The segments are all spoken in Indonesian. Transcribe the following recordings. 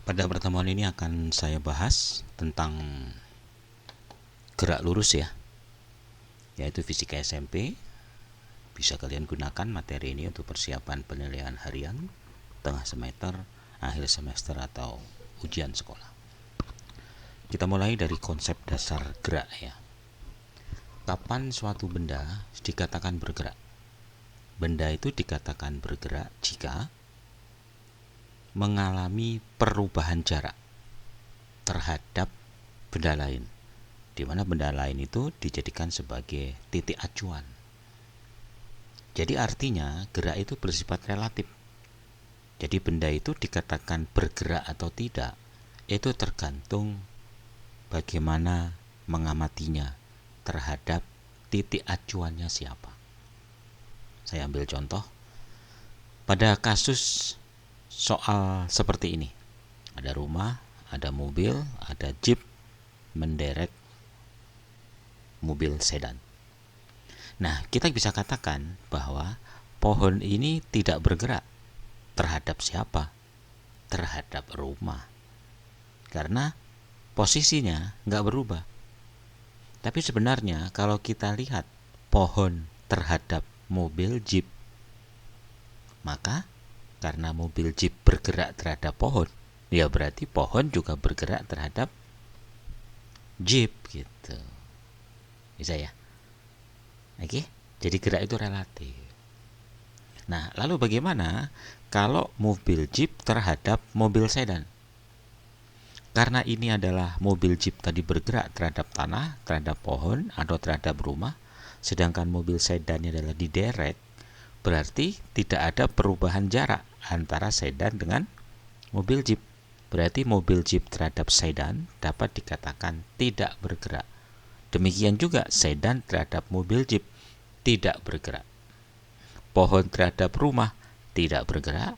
Pada pertemuan ini akan saya bahas tentang gerak lurus ya, yaitu fisika SMP. Bisa kalian gunakan materi ini untuk persiapan penilaian harian, tengah semester, akhir semester, atau ujian sekolah. Kita mulai dari konsep dasar gerak ya. Kapan suatu benda dikatakan bergerak? Benda itu dikatakan bergerak jika mengalami perubahan jarak terhadap benda lain, di mana benda lain itu dijadikan sebagai titik acuan. Jadi artinya gerak itu bersifat relatif. Jadi benda itu dikatakan bergerak atau tidak, itu tergantung bagaimana mengamatinya terhadap titik acuannya siapa. Saya ambil contoh. Pada kasus soal seperti ini, ada rumah, ada mobil, ada jeep menderek mobil sedan. Nah, kita bisa katakan bahwa pohon ini tidak bergerak terhadap siapa? Terhadap rumah. Karena posisinya nggak berubah. Tapi sebenarnya kalau kita lihat pohon terhadap mobil jeep, maka karena mobil jeep bergerak terhadap pohon, ya berarti pohon juga bergerak terhadap jeep gitu. Bisa ya? Oke, jadi gerak itu relatif. Nah, lalu bagaimana kalau mobil jeep terhadap mobil sedan? Karena ini adalah mobil jeep tadi bergerak terhadap tanah, terhadap pohon, atau terhadap rumah, sedangkan mobil sedannya adalah diderek, berarti tidak ada perubahan jarak antara sedan dengan mobil jeep. Berarti mobil jeep terhadap sedan dapat dikatakan tidak bergerak. Demikian juga sedan terhadap mobil jeep tidak bergerak. Pohon terhadap rumah tidak bergerak,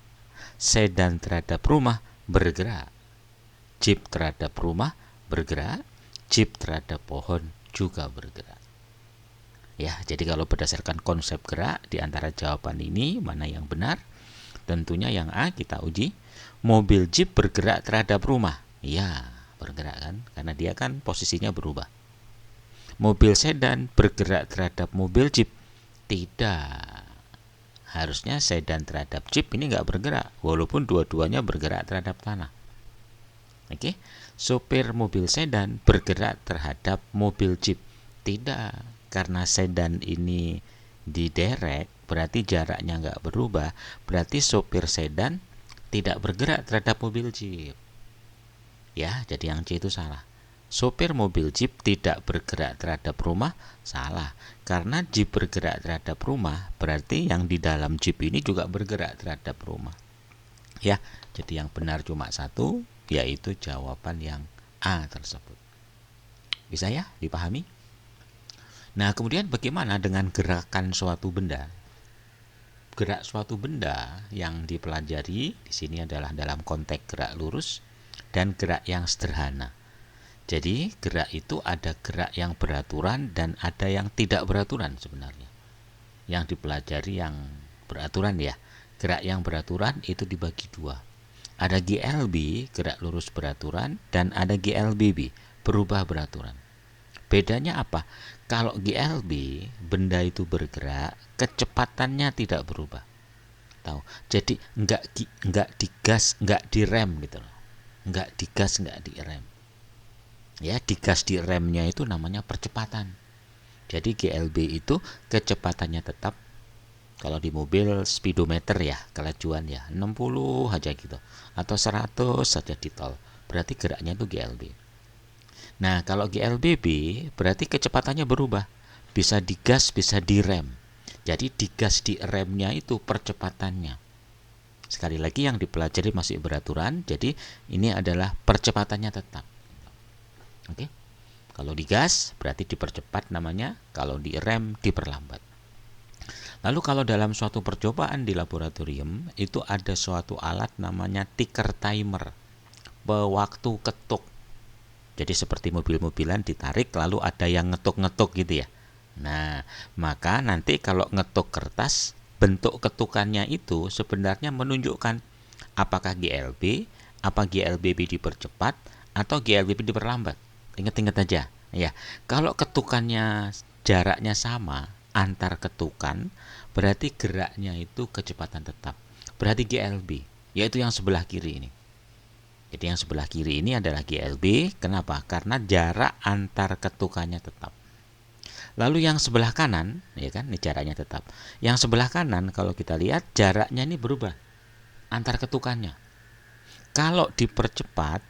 sedan terhadap rumah bergerak. Jeep terhadap rumah bergerak, jeep terhadap pohon juga bergerak. Ya, jadi kalau berdasarkan konsep gerak, di antara jawaban ini mana yang benar? Tentunya yang A kita uji. Mobil jeep bergerak terhadap rumah. Ya, bergerak kan? Karena dia kan posisinya berubah. Mobil sedan bergerak terhadap mobil jeep. Tidak. Harusnya sedan terhadap jeep ini nggak bergerak, walaupun dua-duanya bergerak terhadap tanah. Oke, sopir mobil sedan bergerak terhadap mobil jeep. Tidak, karena sedan ini diderek, berarti jaraknya nggak berubah, berarti sopir sedan tidak bergerak terhadap mobil jeep. Ya, jadi yang C itu salah. Sopir mobil jeep tidak bergerak terhadap rumah, salah. Karena jeep bergerak terhadap rumah, berarti yang di dalam jeep ini juga bergerak terhadap rumah. Ya, jadi yang benar cuma satu, yaitu jawaban yang A tersebut. Bisa ya dipahami? Nah, kemudian bagaimana dengan gerakan suatu benda? Gerak suatu benda yang dipelajari di sini adalah dalam konteks gerak lurus dan gerak yang sederhana. Jadi, gerak itu ada gerak yang beraturan dan ada yang tidak beraturan sebenarnya. Yang dipelajari yang beraturan ya. Gerak yang beraturan itu dibagi dua. Ada GLB, gerak lurus beraturan, dan ada GLBB, berubah beraturan. Bedanya apa? Kalau GLB, benda itu bergerak, kecepatannya tidak berubah. Tahu? Jadi nggak digas, nggak direm gitu loh. Nggak digas, nggak direm. Ya, digas di remnya itu namanya percepatan. Jadi GLB itu kecepatannya tetap. Kalau di mobil speedometer ya, kelajuan ya 60 aja gitu, atau 100 saja di tol, berarti geraknya itu GLB. Nah, kalau GLBB berarti kecepatannya berubah, bisa digas, bisa direm. Jadi digas di remnya itu percepatannya. Sekali lagi yang dipelajari masih beraturan, jadi ini adalah percepatannya tetap. Oke. Kalau digas berarti dipercepat namanya, kalau direm diperlambat. Lalu kalau dalam suatu percobaan di laboratorium itu ada suatu alat namanya ticker timer, pewaktu ketuk. Jadi seperti mobil-mobilan ditarik lalu ada yang ngetuk-ngetuk gitu ya. Nah, maka nanti kalau ngetuk kertas, bentuk ketukannya itu sebenarnya menunjukkan apakah GLB Apa GLBB dipercepat atau GLBB diperlambat? Ingat-ingat aja. Ya, kalau ketukannya jaraknya sama antar ketukan, berarti geraknya itu kecepatan tetap. Berarti GLB, yaitu yang sebelah kiri ini. Jadi yang sebelah kiri ini adalah GLB. Kenapa? Karena jarak antar ketukannya tetap. Lalu yang sebelah kanan, ya kan, ini jaraknya tetap. Yang sebelah kanan kalau kita lihat jaraknya ini berubah antar ketukannya. Kalau dipercepat,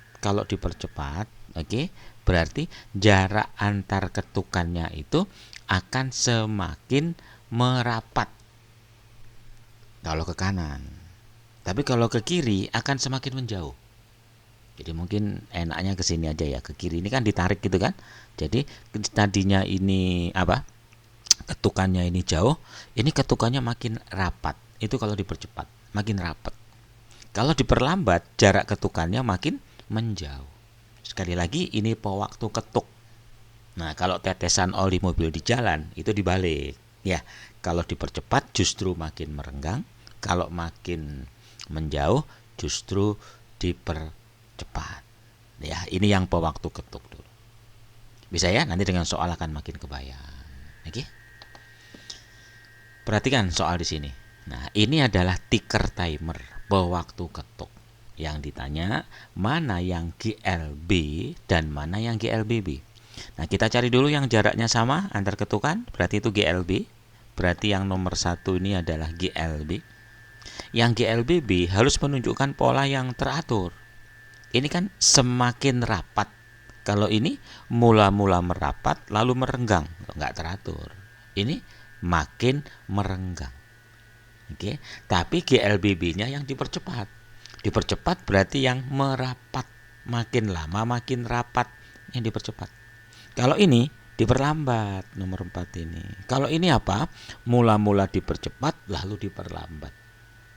oke, berarti jarak antar ketukannya itu akan semakin merapat kalau ke kanan. Tapi kalau ke kiri akan semakin menjauh. Jadi mungkin enaknya ke sini aja ya, ke kiri ini kan ditarik gitu kan. Jadi tadinya ini apa? Ketukannya ini jauh, ini ketukannya makin rapat. Itu kalau dipercepat, makin rapat. Kalau diperlambat, jarak ketukannya makin menjauh. Sekali lagi ini pewaktu ketuk. Nah, kalau tetesan oli mobil di jalan itu dibalik. Ya, kalau dipercepat justru makin merenggang, kalau makin menjauh justru dipercepat. Ya, ini yang pewaktu ketuk dulu. Bisa ya? Nanti dengan soal akan makin kebayang. Oke? Perhatikan soal di sini. Nah, ini adalah ticker timer pewaktu ketuk. Yang ditanya mana yang GLB dan mana yang GLBB. Nah, kita cari dulu yang jaraknya sama antar ketukan, berarti itu GLB. Berarti yang nomor 1 ini adalah GLB. Yang GLBB harus menunjukkan pola yang teratur. Ini kan semakin rapat. Kalau ini mula-mula merapat lalu merenggang, nggak teratur. Ini makin merenggang. Oke, tapi GLBB-nya yang dipercepat. Dipercepat berarti yang merapat, makin lama makin rapat, yang dipercepat. Kalau ini diperlambat, nomor 4 ini. Kalau ini apa? Mula-mula dipercepat lalu diperlambat.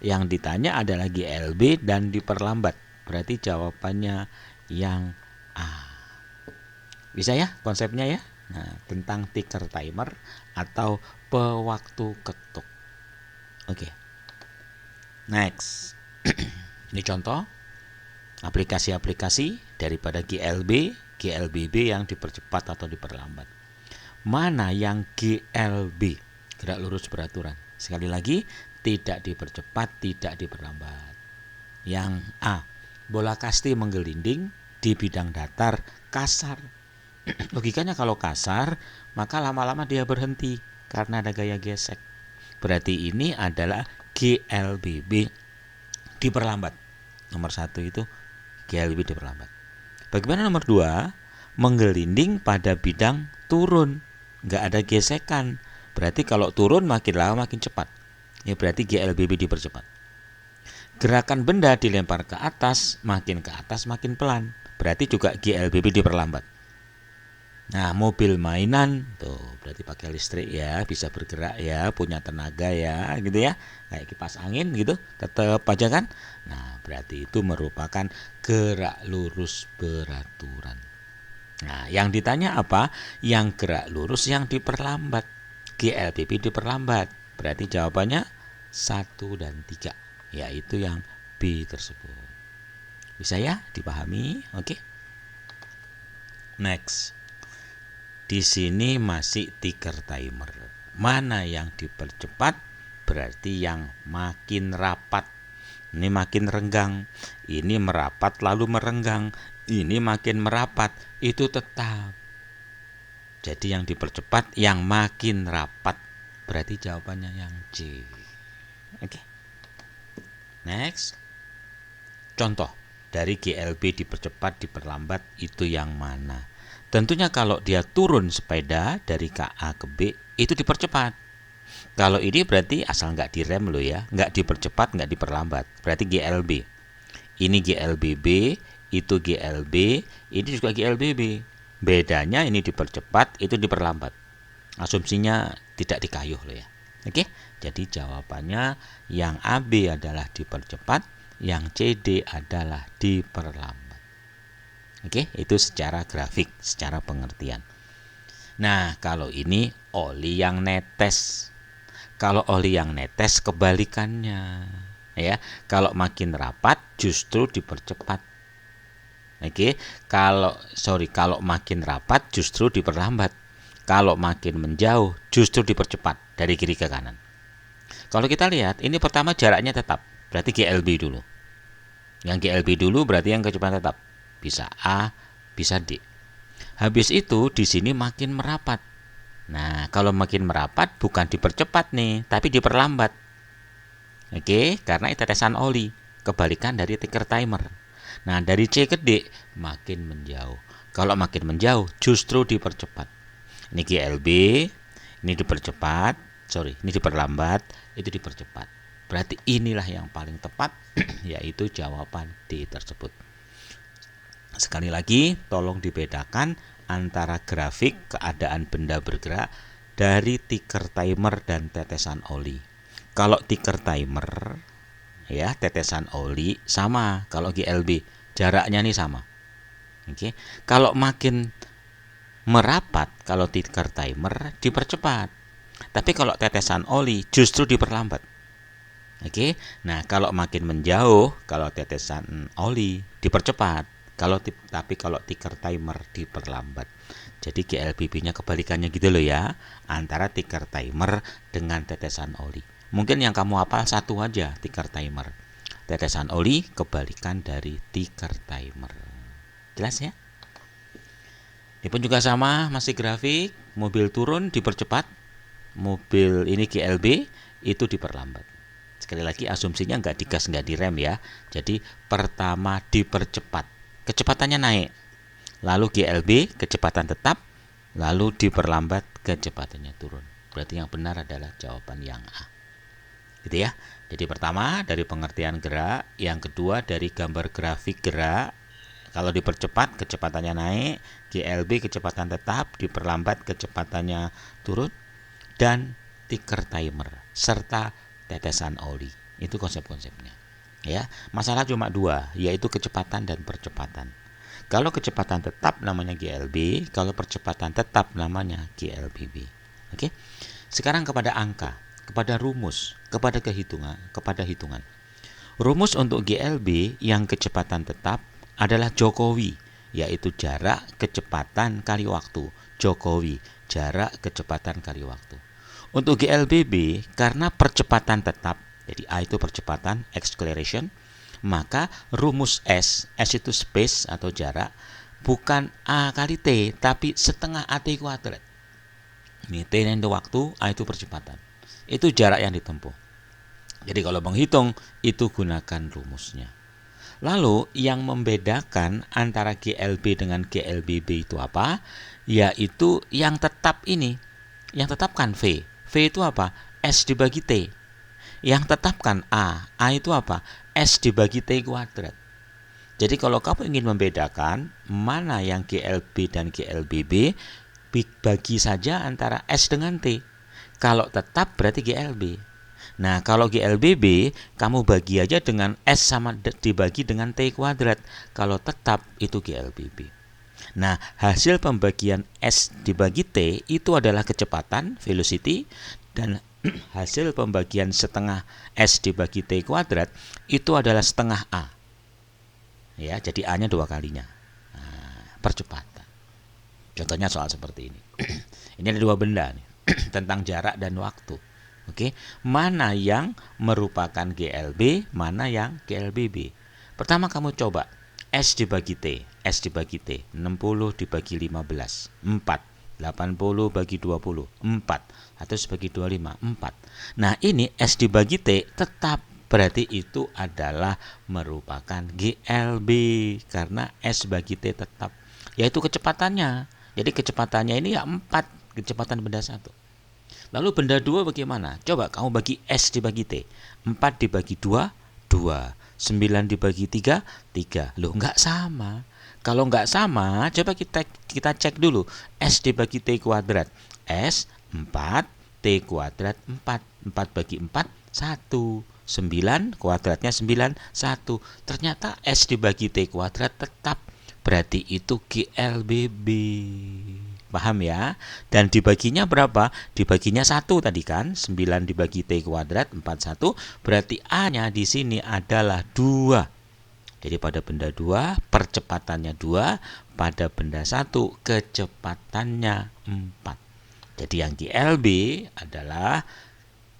Yang ditanya adalah GLB dan diperlambat. Berarti jawabannya yang A. Bisa ya konsepnya ya? Nah, tentang ticker timer atau pewaktu ketuk. Oke. Next. Ini contoh aplikasi-aplikasi daripada GLB, GLBB yang dipercepat atau diperlambat. Mana yang GLB? Gerak lurus beraturan. Sekali lagi, tidak dipercepat, tidak diperlambat. Yang A, bola kasti menggelinding di bidang datar kasar. Logikanya kalau kasar, maka lama-lama dia berhenti karena ada gaya gesek. Berarti ini adalah GLBB diperlambat. Nomor 1 itu GLBB diperlambat. Bagaimana nomor 2? Menggelinding pada bidang turun, nggak ada gesekan. Berarti kalau turun makin lama makin cepat. Ya berarti GLBB dipercepat. Gerakan benda dilempar ke atas makin pelan. Berarti juga GLBB diperlambat. Nah, mobil mainan tuh berarti pakai listrik ya, bisa bergerak ya, punya tenaga ya, gitu ya. Kayak kipas angin gitu, tetap aja kan. Nah, berarti itu merupakan gerak lurus beraturan. Nah, yang ditanya apa? Yang gerak lurus yang diperlambat. GLBB diperlambat. Berarti jawabannya 1 dan 3, yaitu yang B tersebut. Bisa ya dipahami? Oke. Next. Di sini masih ticker timer. Mana yang dipercepat berarti yang makin rapat. Ini makin renggang. Ini merapat lalu merenggang. Ini makin merapat. Itu tetap. Jadi yang dipercepat yang makin rapat. Berarti jawabannya yang C. Oke. Next. Contoh dari GLB dipercepat diperlambat itu yang mana? Tentunya kalau dia turun sepeda dari KA ke B itu dipercepat. Kalau ini berarti asal nggak direm loh ya, nggak dipercepat, nggak diperlambat. Berarti GLB. Ini GLBB, itu GLB, ini juga GLBB. Bedanya ini dipercepat, itu diperlambat. Asumsinya tidak dikayuh loh ya. Oke, jadi jawabannya yang AB adalah dipercepat, yang CD adalah diperlambat. Oke, itu secara grafik, secara pengertian. Nah, kalau ini oli yang netes. Kalau oli yang netes kebalikannya. Ya, kalau makin rapat justru dipercepat. Oke, kalau makin rapat justru diperlambat. Kalau makin menjauh justru dipercepat dari kiri ke kanan. Kalau kita lihat, ini pertama jaraknya tetap, berarti GLB dulu. Yang GLB dulu berarti yang kecepatan tetap. Bisa A, bisa D. Habis itu di sini makin merapat. Nah, kalau makin merapat bukan dipercepat nih, tapi diperlambat. Oke, karena itu tetesan oli, kebalikan dari ticker timer. Nah, dari C ke D makin menjauh. Kalau makin menjauh justru dipercepat. Ini GLB, ini dipercepat, ini diperlambat, itu dipercepat. Berarti inilah yang paling tepat, yaitu jawaban D tersebut. Sekali lagi, tolong dibedakan antara grafik keadaan benda bergerak dari ticker timer dan tetesan oli. Kalau ticker timer, ya tetesan oli sama. Kalau GLB, jaraknya nih sama. Oke, kalau makin merapat, kalau ticker timer dipercepat. Tapi kalau tetesan oli justru diperlambat. Oke, nah kalau makin menjauh, kalau tetesan oli dipercepat. Tapi kalau ticker timer diperlambat. Jadi GLBB-nya kebalikannya gitu loh ya, antara ticker timer dengan tetesan oli. Mungkin yang kamu hafal satu aja, ticker timer. Tetesan oli kebalikan dari ticker timer. Jelas ya? Ini pun juga sama, masih grafik, mobil turun dipercepat, mobil ini GLB itu diperlambat. Sekali lagi asumsinya nggak digas nggak direm ya. Jadi pertama dipercepat, kecepatannya naik, lalu GLB kecepatan tetap, lalu diperlambat kecepatannya turun. Berarti yang benar adalah jawaban yang A. Gitu ya. Jadi pertama dari pengertian gerak, yang kedua dari gambar grafik gerak. Kalau dipercepat kecepatannya naik, GLB kecepatan tetap, diperlambat kecepatannya turun, dan ticker timer serta tetesan oli. Itu konsep-konsepnya. Ya, masalah cuma dua, yaitu kecepatan dan percepatan. Kalau kecepatan tetap namanya GLB, kalau percepatan tetap namanya GLBB. Oke. Sekarang kepada angka, kepada rumus, kepada hitungan. Rumus untuk GLB yang kecepatan tetap adalah Jokowi, yaitu jarak kecepatan kali waktu. Jokowi, jarak kecepatan kali waktu. Untuk GLBB, karena percepatan tetap, jadi A itu percepatan, acceleration, maka rumus S itu space atau jarak, bukan A kali T, tapi setengah AT kuadrat. Ini T itu waktu, A itu percepatan. Itu jarak yang ditempuh. Jadi kalau menghitung, itu gunakan rumusnya. Lalu yang membedakan antara GLB dengan GLBB itu apa? Yaitu yang tetap ini. Yang tetapkan V. V itu apa? S dibagi T. Yang tetapkan A itu apa? S dibagi T kuadrat. Jadi kalau kamu ingin membedakan mana yang GLB dan GLBB, bagi saja antara S dengan T. Kalau tetap berarti GLB. Nah, kalau GLBB, kamu bagi aja dengan S sama dibagi dengan T kuadrat. Kalau tetap, itu GLBB. Nah, hasil pembagian S dibagi T itu adalah kecepatan, velocity, dan hasil pembagian setengah S dibagi T kuadrat itu adalah setengah A. Ya, jadi A-nya dua kalinya. Nah, percepatan. Contohnya soal seperti ini. Ini ada dua benda nih, tentang jarak dan waktu. Oke, mana yang merupakan GLB, mana yang GLBB. Pertama kamu coba S dibagi T, 60 dibagi 15, 4, 80 bagi 20, 4, 100 bagi 25, 4. Nah ini S dibagi T tetap, berarti itu adalah merupakan GLB, karena S bagi T tetap, yaitu kecepatannya. Jadi kecepatannya ini ya 4, kecepatan benda 1. Lalu benda 2 bagaimana? Coba kamu bagi S dibagi T. 4 dibagi 2, 2. 9 dibagi 3, 3. Loh, enggak sama. Kalau enggak sama, coba kita cek dulu. S dibagi T kuadrat. S 4, T kuadrat 4. 4 bagi 4, 1. 9 kuadratnya 9, 1. Ternyata S dibagi T kuadrat tetap. Berarti itu GLBB. Paham ya? Dan dibaginya berapa? Dibaginya 1 tadi kan? 9 dibagi T kuadrat 41, berarti A-nya di sini adalah 2. Jadi pada benda 2 percepatannya 2, pada benda 1 kecepatannya 4. Jadi yang GLB adalah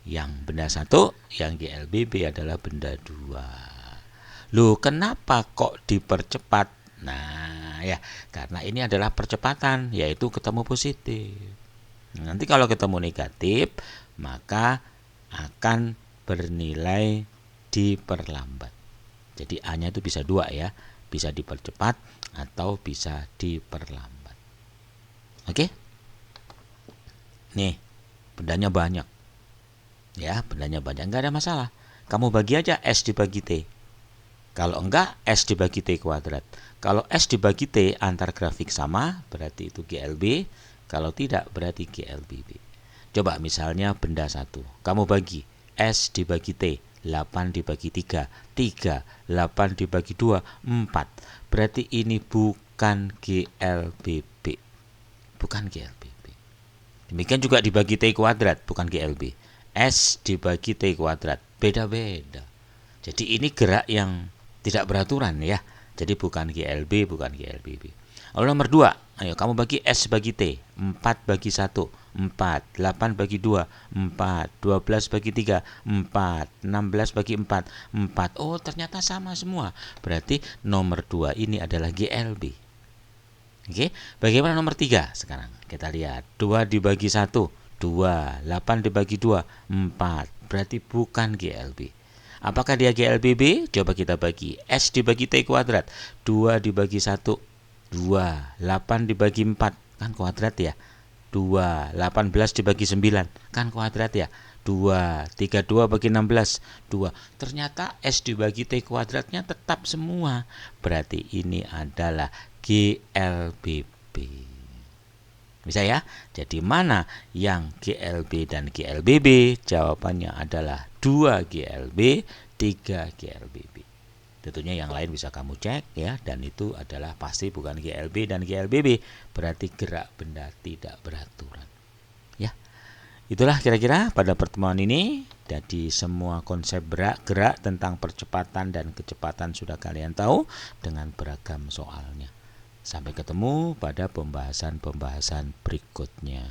yang benda 1, yang GLBB adalah benda 2. Loh, kenapa kok dipercepat? Nah, ya, karena ini adalah percepatan, yaitu ketemu positif. Nanti kalau ketemu negatif, maka akan bernilai diperlambat. Jadi A-nya itu bisa 2 ya, bisa dipercepat atau bisa diperlambat. Oke? Nih, bendanya banyak. Ya, bendanya banyak, nggak ada masalah. Kamu bagi aja S dibagi T. Kalau enggak, S dibagi T kuadrat. Kalau S dibagi T antar grafik sama, berarti itu GLB. Kalau tidak, berarti GLBB. Coba misalnya benda 1. Kamu bagi S dibagi T. 8 dibagi 3, 3, 8 dibagi 2, 4. Berarti ini bukan GLBB. Bukan GLBB. Demikian juga dibagi T kuadrat, bukan GLB. S dibagi T kuadrat, beda-beda. Jadi ini gerak yang tidak beraturan ya. Jadi bukan GLB, bukan GLBB. Lalu nomor 2, ayo kamu bagi S bagi T. 4 bagi 1, 4, 8 bagi 2, 4, 12 bagi 3, 4, 16 bagi 4, 4. Oh, ternyata sama semua. Berarti nomor 2 ini adalah GLB. Oke, bagaimana nomor 3 sekarang? Kita lihat. 2 dibagi 1, 2, 8 dibagi 2, 4. Berarti bukan GLB. Apakah dia GLBB? Coba kita bagi. S dibagi T kuadrat. 2 dibagi 1, 2. 8 dibagi 4. Kan kuadrat ya. 2. 18 dibagi 9. Kan kuadrat ya. 2. 32 bagi 16. 2. Ternyata S dibagi T kuadratnya tetap semua. Berarti ini adalah GLBB. Bisa ya? Jadi mana yang GLB dan GLBB? Jawabannya adalah 2 GLB, 3 GLBB. Tentunya yang lain bisa kamu cek ya, dan itu adalah pasti bukan GLB dan GLBB. Berarti gerak benda tidak beraturan. Ya. Itulah kira-kira pada pertemuan ini. Jadi semua konsep gerak tentang percepatan dan kecepatan sudah kalian tahu dengan beragam soalnya. Sampai ketemu pada pembahasan-pembahasan berikutnya.